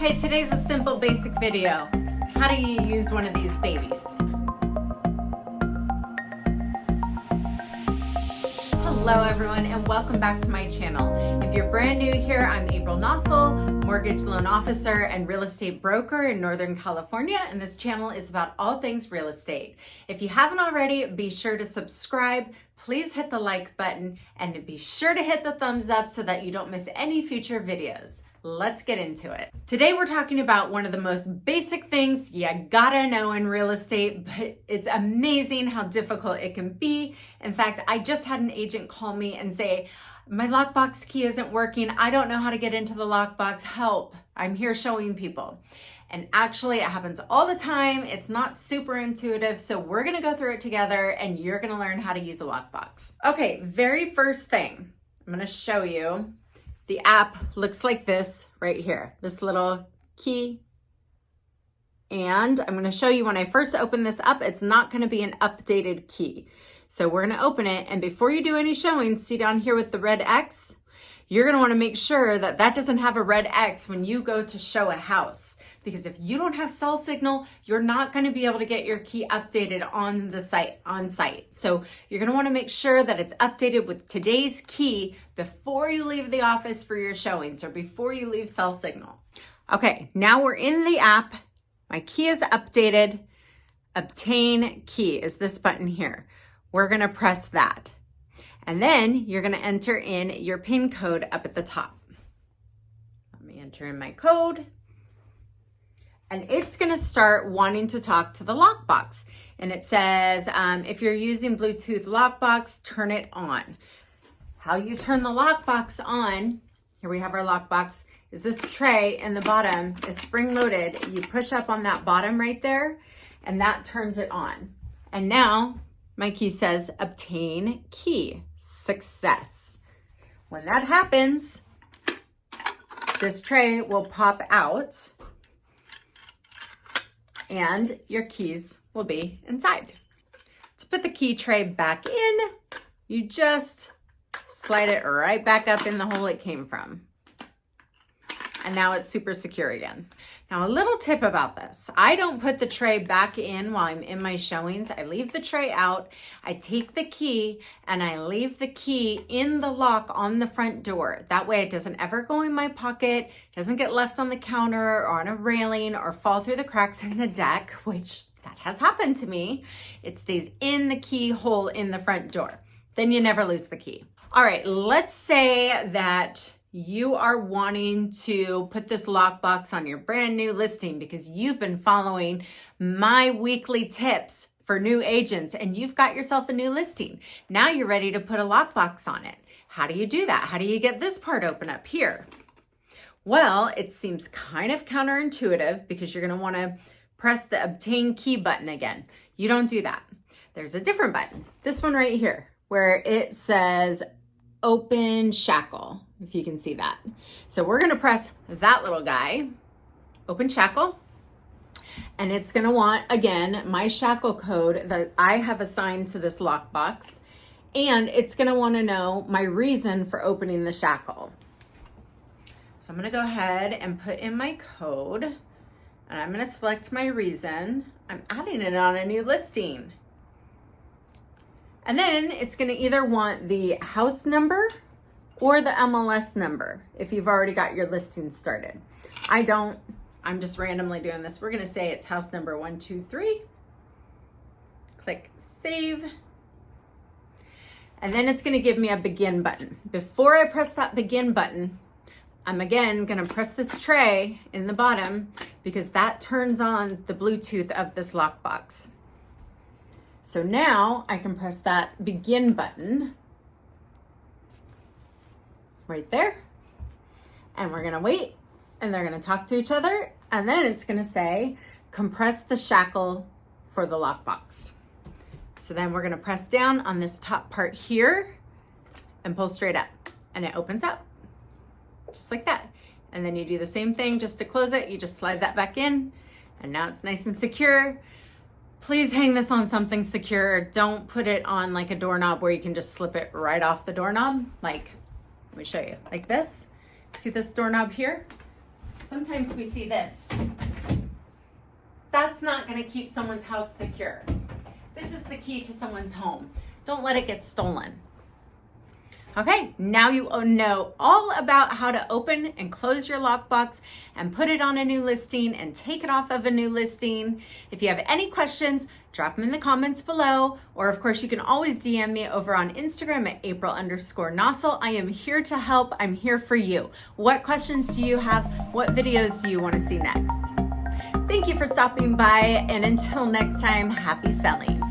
Okay, today's a simple basic video. How do you use one of these babies? Hello everyone and welcome back to my channel. If you're brand new here, I'm April Nossel, mortgage loan officer and real estate broker in Northern California, and this channel is about all things real estate. If you haven't already, be sure to subscribe, please hit the like button, and be sure to hit the thumbs up so that you don't miss any future videos. Let's get into it. Today we're talking about one of the most basic things you gotta know in real estate, but it's amazing how difficult it can be. In fact, I just had an agent call me and say, my lockbox key isn't working. I don't know how to get into the lockbox. Help. I'm here showing people. And actually it happens all the time. It's not super intuitive. So we're gonna go through it together and you're gonna learn how to use a lockbox. Okay, very first thing, I'm gonna show you. The app looks like this right here, this little key. And I'm gonna show you when I first open this up, it's not gonna be an updated key. So we're gonna open it, and before you do any showing, see down here with the red X, you're gonna wanna make sure that that doesn't have a red X when you go to show a house. Because if you don't have cell signal, you're not gonna be able to get your key updated on site. So you're gonna wanna make sure that it's updated with today's key before you leave the office for your showings or before you leave cell signal. Okay, now we're in the app. My key is updated. Obtain key is this button here. We're gonna press that. And then you're gonna enter in your PIN code up at the top. Let me enter in my code. And it's gonna start wanting to talk to the lockbox. And it says, if you're using Bluetooth lockbox, turn it on. How you turn the lockbox on, here we have our lockbox, is this tray in the bottom is spring loaded. You push up on that bottom right there, and that turns it on. And now my key says, obtain key, success. When that happens, this tray will pop out and your keys will be inside. To put the key tray back in, you just slide it right back up in the hole it came from. And now it's super secure again. Now a little tip about this. I don't put the tray back in while I'm in my showings. I leave the tray out, I take the key, and I leave the key in the lock on the front door. That way it doesn't ever go in my pocket, doesn't get left on the counter or on a railing or fall through the cracks in the deck, which that has happened to me. It stays in the keyhole in the front door. Then you never lose the key. All right, let's say that you are wanting to put this lockbox on your brand new listing because you've been following my weekly tips for new agents and you've got yourself a new listing. Now you're ready to put a lockbox on it. How do you do that? How do you get this part open up here? Well, it seems kind of counterintuitive because you're gonna wanna press the obtain key button again. You don't do that. There's a different button, this one right here, where it says open shackle, if you can see that. So we're gonna press that little guy, open shackle, and it's gonna want, again, my shackle code that I have assigned to this lockbox, and it's gonna wanna know my reason for opening the shackle. So I'm gonna go ahead and put in my code, and I'm gonna select my reason. I'm adding it on a new listing. And then it's gonna either want the house number or the MLS number if you've already got your listing started. I don't, I'm just randomly doing this. We're gonna say it's house number 123. Click save. And then it's gonna give me a begin button. Before I press that begin button, I'm again gonna press this tray in the bottom because that turns on the Bluetooth of this lockbox. So now I can press that begin button right there, and we're gonna wait, and they're gonna talk to each other, and then it's gonna say, compress the shackle for the lockbox. So then we're gonna press down on this top part here and pull straight up, and it opens up, just like that. And then you do the same thing just to close it, you just slide that back in, and now it's nice and secure. Please hang this on something secure. Don't put it on like a doorknob where you can just slip it right off the doorknob. Like, let me show you, like this. See this doorknob here? Sometimes we see this. That's not going to keep someone's house secure. This is the key to someone's home. Don't let it get stolen. Okay, now you know all about how to open and close your lockbox and put it on a new listing and take it off of a new listing. If you have any questions, drop them in the comments below. Or of course, you can always DM me over on Instagram at April_Nossel. I am here to help. I'm here for you. What questions do you have? What videos do you want to see next? Thank you for stopping by. And until next time, happy selling.